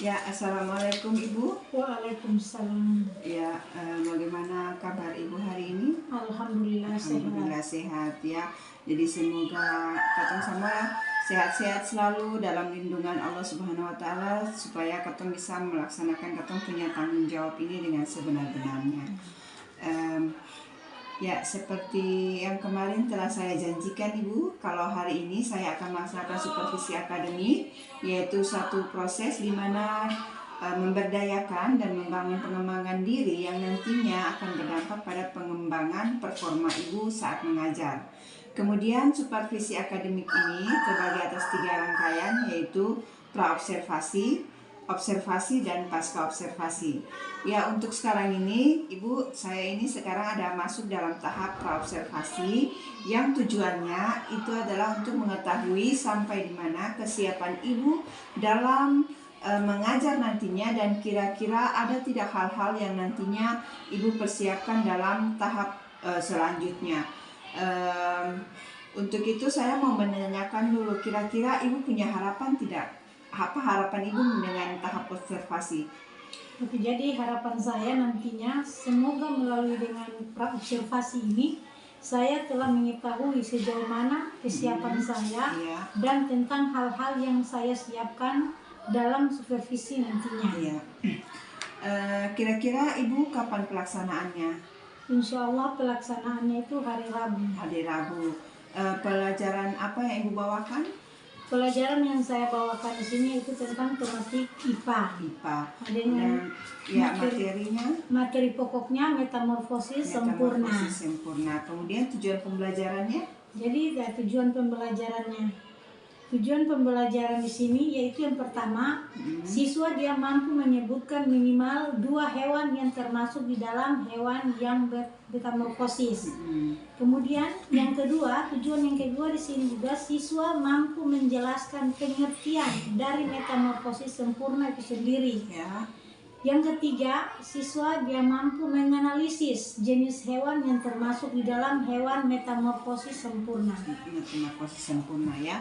Ya, Assalamualaikum Ibu. Waalaikumsalam. Ya, bagaimana kabar Ibu hari ini? Alhamdulillah sehat. Alhamdulillah sehat ya. Jadi semoga katong sama sehat-sehat selalu dalam lindungan Allah Subhanahu wa taala supaya katong bisa melaksanakan katong punya tanggung jawab ini dengan sebenar-benarnya. Ya, seperti yang kemarin telah saya janjikan Ibu, kalau hari ini saya akan melaksanakan supervisi akademik, yaitu satu proses di mana memberdayakan dan membangun pengembangan diri yang nantinya akan berdampak pada pengembangan performa Ibu saat mengajar. Kemudian supervisi akademik ini terbagi atas 3 rangkaian, yaitu praobservasi, observasi, dan pasca observasi. Ya, untuk sekarang ini Ibu, saya ini sekarang ada masuk dalam tahap praobservasi yang tujuannya itu adalah untuk mengetahui sampai di mana kesiapan Ibu dalam mengajar nantinya, dan kira-kira ada tidak hal-hal yang nantinya Ibu persiapkan dalam tahap selanjutnya. Untuk itu saya mau menanyakan dulu, kira-kira Ibu punya harapan tidak? Apa harapan Ibu dengan tahap observasi? Jadi harapan saya nantinya semoga melalui dengan praobservasi ini saya telah mengetahui sejauh mana kesiapan saya dan tentang hal-hal yang saya siapkan dalam supervisi nantinya. Iya. Kira-kira Ibu kapan pelaksanaannya? Insya Allah pelaksanaannya itu hari Rabu. Hari Rabu. Pelajaran apa yang Ibu bawakan? Pelajaran yang saya bawakan di sini itu tentang tematik IPA. Dan ya materinya? Materi pokoknya metamorfosis sempurna. Kemudian tujuan pembelajarannya? Jadi tujuan pembelajaran di sini yaitu yang pertama, siswa dia mampu menyebutkan minimal 2 hewan yang termasuk di dalam hewan yang metamorfosis. Kemudian yang kedua, tujuan yang kedua di sini juga siswa mampu menjelaskan pengertian dari metamorfosis sempurna itu sendiri. Ya. Yang ketiga, siswa dia mampu menganalisis jenis hewan yang termasuk di dalam hewan metamorfosis sempurna. Metamorfosis sempurna ya.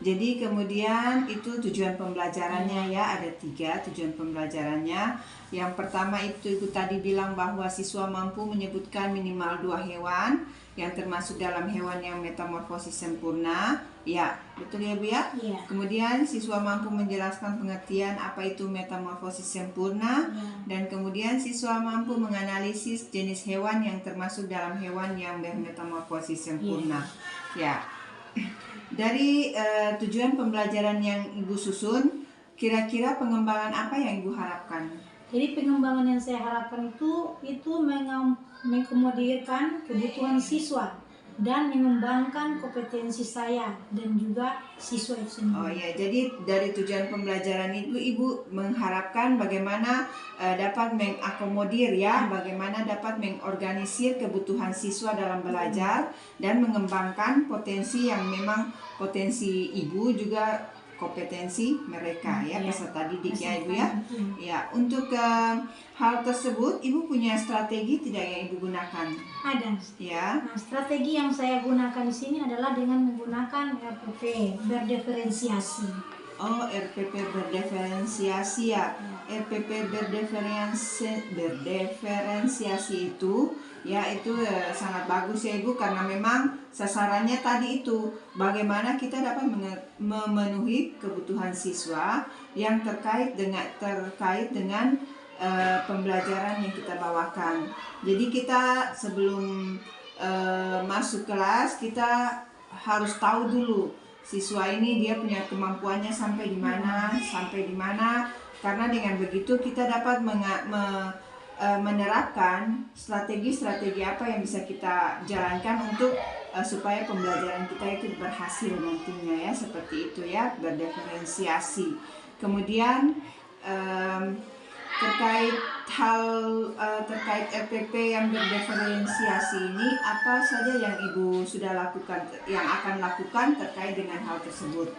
Jadi kemudian itu tujuan pembelajarannya ya, ada 3 tujuan pembelajarannya. Yang pertama itu Ibu tadi bilang bahwa siswa mampu menyebutkan minimal 2 hewan yang termasuk dalam hewan yang metamorfosis sempurna. Ya, betul ya Bu ya? Ya. Kemudian siswa mampu menjelaskan pengertian apa itu metamorfosis sempurna. Dan kemudian siswa mampu menganalisis jenis hewan yang termasuk dalam hewan yang bermetamorfosis sempurna. Ya. Dari tujuan pembelajaran yang Ibu susun, kira-kira pengembangan apa yang Ibu harapkan? Jadi pengembangan yang saya harapkan itu mengakomodirkan kebutuhan siswa dan mengembangkan kompetensi saya dan juga siswa itu sendiri. Oh ya, jadi dari tujuan pembelajaran itu Ibu mengharapkan bagaimana dapat mengakomodir ya, bagaimana dapat mengorganisir kebutuhan siswa dalam belajar dan mengembangkan potensi yang memang potensi Ibu juga kompetensi mereka ya, peserta didik ya Ibu ya. Ya, untuk hal tersebut Ibu punya strategi tidak yang Ibu gunakan? Ada. Ya. Nah, strategi yang saya gunakan di sini adalah dengan menggunakan RPP berdiferensiasi. Oh, RPP berdiferensiasi ya. RPP berdiferensiasi itu ya, itu sangat bagus ya Ibu, karena memang sasarannya tadi itu bagaimana kita dapat memenuhi kebutuhan siswa yang terkait dengan pembelajaran yang kita bawakan. Jadi kita sebelum masuk kelas kita harus tahu dulu siswa ini dia punya kemampuannya sampai di mana, karena dengan begitu kita dapat menerapkan strategi-strategi apa yang bisa kita jalankan untuk supaya pembelajaran kita itu berhasil nantinya ya, seperti itu ya, berdiferensiasi. Kemudian terkait RPP yang berdiferensiasi ini, apa saja yang Ibu sudah lakukan, yang akan lakukan terkait dengan hal tersebut?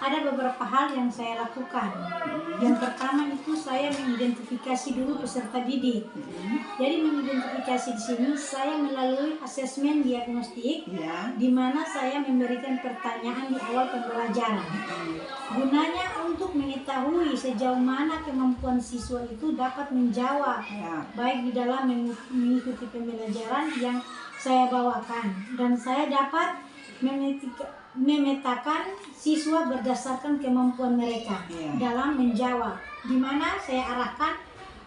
Ada beberapa hal yang saya lakukan. Yang pertama itu saya mengidentifikasi dulu peserta didik. Jadi mengidentifikasi di sini saya melalui asesmen diagnostik, di mana saya memberikan pertanyaan di awal pembelajaran. Gunanya untuk mengetahui mengenali sejauh mana kemampuan siswa itu dapat menjawab, Ya. baik di dalam mengikuti pembelajaran yang saya bawakan, dan saya dapat memetakan siswa berdasarkan kemampuan mereka dalam menjawab, di mana saya arahkan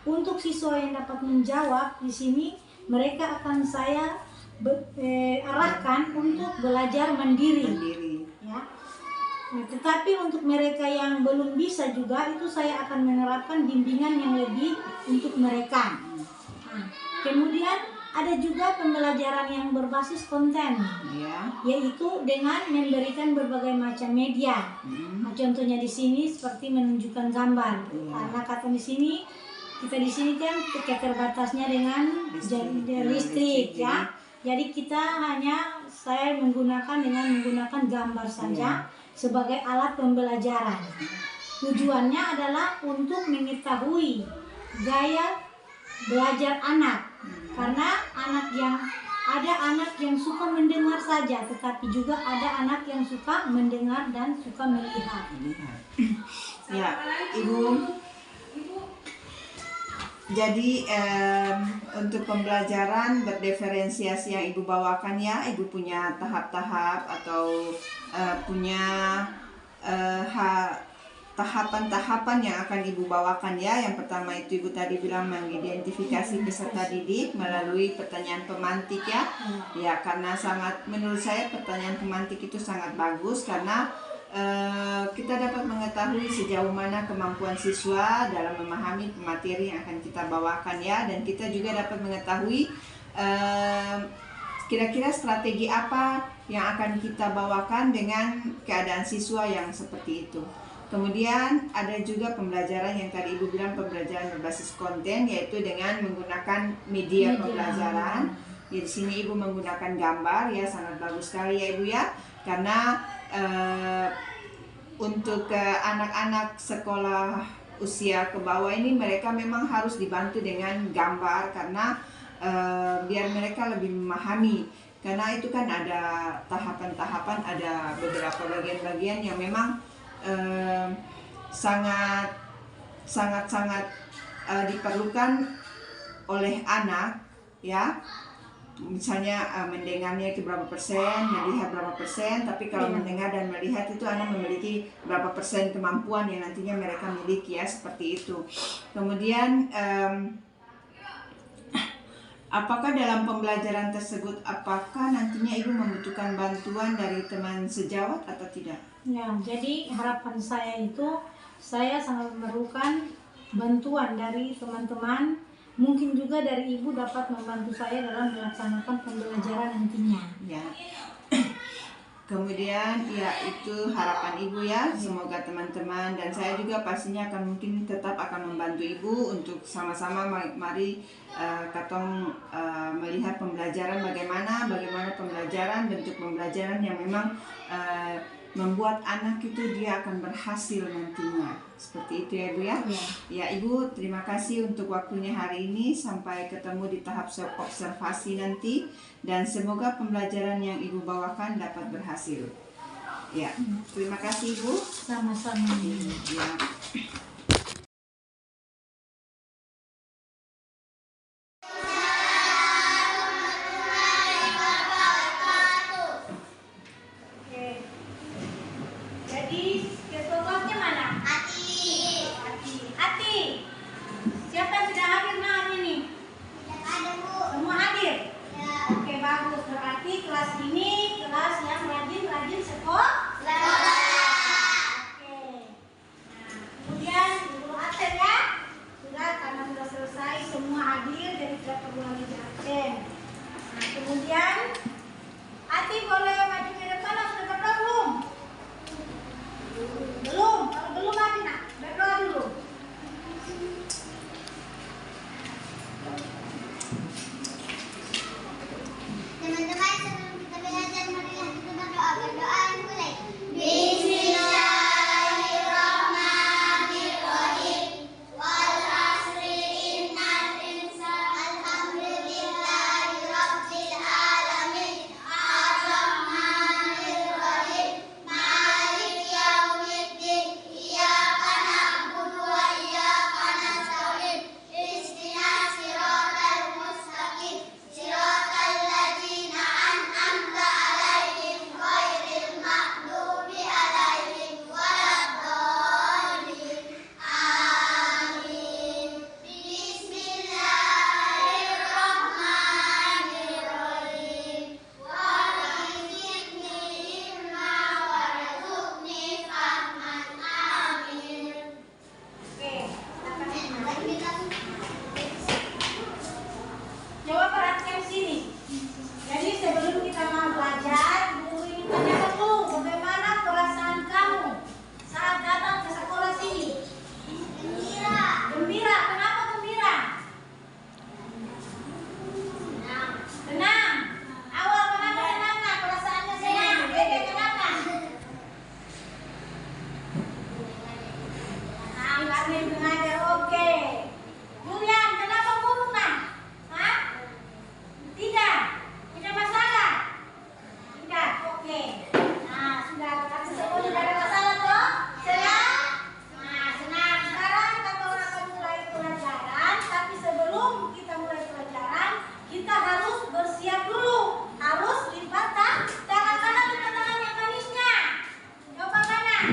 untuk siswa yang dapat menjawab di sini mereka akan saya arahkan untuk belajar mandiri. Ya. Nah, tetapi untuk mereka yang belum bisa juga itu saya akan menerapkan bimbingan yang lebih untuk mereka. Nah, kemudian ada juga pembelajaran yang berbasis konten, yaitu dengan memberikan berbagai macam media. Nah, contohnya di sini seperti menunjukkan gambar. Karena kata di sini kita di sini kan keterbatasnya dengan listrik ya. Jadi saya menggunakan gambar saja sebagai alat pembelajaran. Tujuannya adalah untuk mengetahui gaya belajar anak. Karena ada anak yang suka mendengar saja, tetapi juga ada anak yang suka mendengar dan suka melihat. Ya, Ibu. Jadi untuk pembelajaran berdiferensiasi yang Ibu bawakan ya, Ibu punya tahap-tahap atau punya tahapan-tahapan yang akan Ibu bawakan ya. Yang pertama itu Ibu tadi bilang mengidentifikasi peserta didik melalui pertanyaan pemantik ya. Ya, karena menurut saya pertanyaan pemantik itu sangat bagus karena kita dapat mengetahui sejauh mana kemampuan siswa dalam memahami materi yang akan kita bawakan ya, dan kita juga dapat mengetahui kira-kira strategi apa yang akan kita bawakan dengan keadaan siswa yang seperti itu. Kemudian ada juga pembelajaran yang tadi Ibu bilang pembelajaran berbasis konten, yaitu dengan menggunakan media pembelajaran. Ya, di sini Ibu menggunakan gambar ya, sangat bagus sekali ya Ibu ya, karena untuk anak-anak sekolah usia ke bawah ini mereka memang harus dibantu dengan gambar karena biar mereka lebih memahami, karena itu kan ada tahapan-tahapan, ada beberapa bagian-bagian yang memang sangat diperlukan oleh anak ya. Misalnya mendengarnya itu berapa persen, melihat berapa persen, tapi kalau mendengar dan melihat itu anak memiliki berapa persen kemampuan yang nantinya mereka miliki ya, seperti itu. Kemudian apakah dalam pembelajaran tersebut apakah nantinya Ibu membutuhkan bantuan dari teman sejawat atau tidak? Ya, jadi harapan saya itu saya sangat memerlukan bantuan dari teman-teman. Mungkin juga dari Ibu dapat membantu saya dalam melaksanakan pembelajaran nantinya. Ya. Kemudian ya itu harapan Ibu ya. Semoga teman-teman dan saya juga pastinya mungkin tetap akan membantu Ibu untuk sama-sama mari katong melihat pembelajaran bagaimana pembelajaran, bentuk pembelajaran yang memang membuat anak itu dia akan berhasil nantinya. Seperti itu ya Ibu ya. Ya Ibu, terima kasih untuk waktunya hari ini. Sampai ketemu di tahap observasi nanti, dan semoga pembelajaran yang Ibu bawakan dapat berhasil. Ya, terima kasih Ibu. Sama-sama. Ya. Kelas ini kelas yang rajin sekolah. Oke. Nah, Ibu Armin mengajar. Oke. Julian, kenapa buruk nak? Hah? Tidak. Tidak masalah. Tidak. Oke. Nah, sudah. Tapi semua tidak ada masalah toh? Senang? Nah, senang. Sekarang kita akan mulai pelajaran. Tapi sebelum kita mulai pelajaran, kita harus bersiap dulu. Harus lipat tangan kanan, lipat tangan yang manisnya. Coba kanan.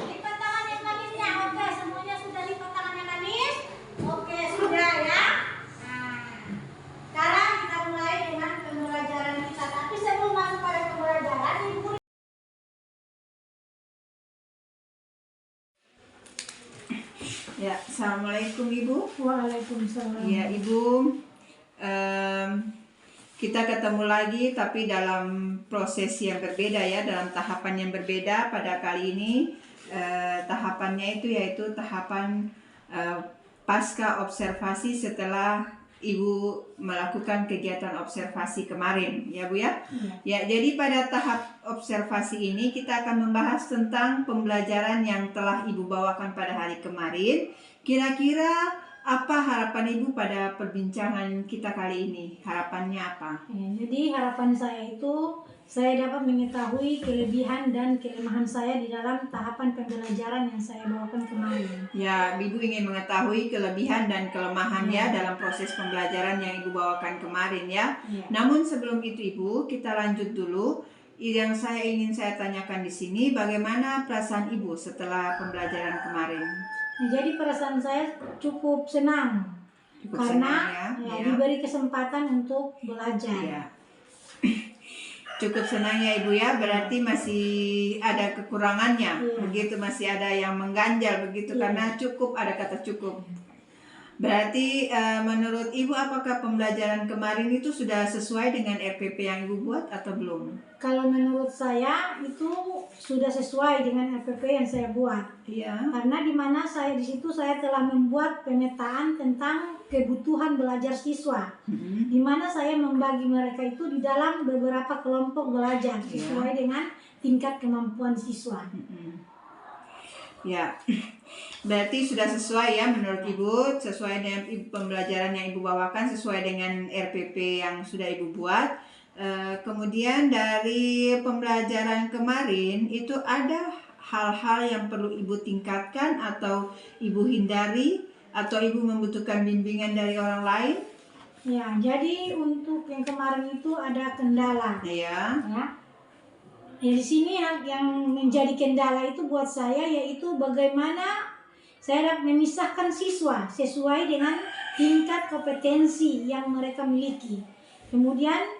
Lipat tangan yang manisnya. Oke, semuanya sudah lipat tangan yang manis. Oke, sudah ya. Nah, sekarang kita mulai dengan pembelajaran kita. Tapi sebelum masuk pada pembelajaran, Ibu. Ya, Assalamualaikum Ibu. Waalaikumsalam. Ya Ibu, kita ketemu lagi tapi dalam proses yang berbeda ya, dalam tahapan yang berbeda. Pada kali ini tahapannya itu yaitu tahapan pasca observasi setelah Ibu melakukan kegiatan observasi kemarin, ya Bu ya? Ya, jadi pada tahap observasi ini kita akan membahas tentang pembelajaran yang telah Ibu bawakan pada hari kemarin. Kira-kira apa harapan Ibu pada perbincangan kita kali ini? Harapannya apa? Ya, jadi harapan saya itu saya dapat mengetahui kelebihan dan kelemahan saya di dalam tahapan pembelajaran yang saya bawakan kemarin. Ya, Ibu ingin mengetahui kelebihan dan kelemahan ya dalam proses pembelajaran yang Ibu bawakan kemarin ya. Namun sebelum itu Ibu, kita lanjut dulu. Yang ingin saya tanyakan di sini, bagaimana perasaan Ibu setelah pembelajaran kemarin? Nah, jadi perasaan saya cukup senang karena senang, ya. diberi kesempatan untuk belajar. Ya. Cukup senang ya Ibu ya, berarti masih ada kekurangannya, begitu, masih ada yang mengganjal begitu, karena cukup, ada kata cukup. Berarti menurut Ibu apakah pembelajaran kemarin itu sudah sesuai dengan RPP yang Ibu buat atau belum? Kalau menurut saya itu sudah sesuai dengan RPP yang saya buat. Iya. Karena di mana saya di situ saya telah membuat pemetaan tentang kebutuhan belajar siswa. Di mana saya membagi mereka itu di dalam beberapa kelompok belajar sesuai dengan tingkat kemampuan siswa. Ya, berarti sudah sesuai ya menurut Ibu, sesuai dengan pembelajaran yang Ibu bawakan, sesuai dengan RPP yang sudah Ibu buat. Kemudian dari pembelajaran kemarin itu ada hal-hal yang perlu Ibu tingkatkan atau Ibu hindari, atau Ibu membutuhkan bimbingan dari orang lain? Ya, jadi untuk yang kemarin itu ada kendala. Ya. Ya, di sini yang menjadi kendala itu buat saya yaitu bagaimana saya dapat memisahkan siswa sesuai dengan tingkat kompetensi yang mereka miliki. Kemudian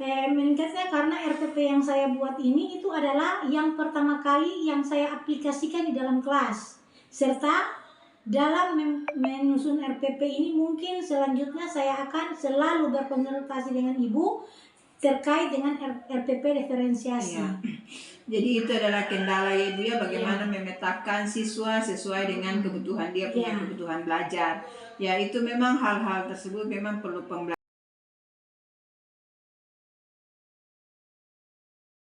meningkatnya karena RPP yang saya buat ini itu adalah yang pertama kali yang saya aplikasikan di dalam kelas. Serta dalam menyusun RPP ini mungkin selanjutnya saya akan selalu berkonsultasi dengan Ibu terkait dengan RPP referensiasi. Ya. Jadi itu adalah kendala ya Ibu ya, bagaimana memetakan siswa sesuai dengan kebutuhan dia punya kebutuhan belajar. Ya, itu memang hal-hal tersebut memang perlu pembelajaran.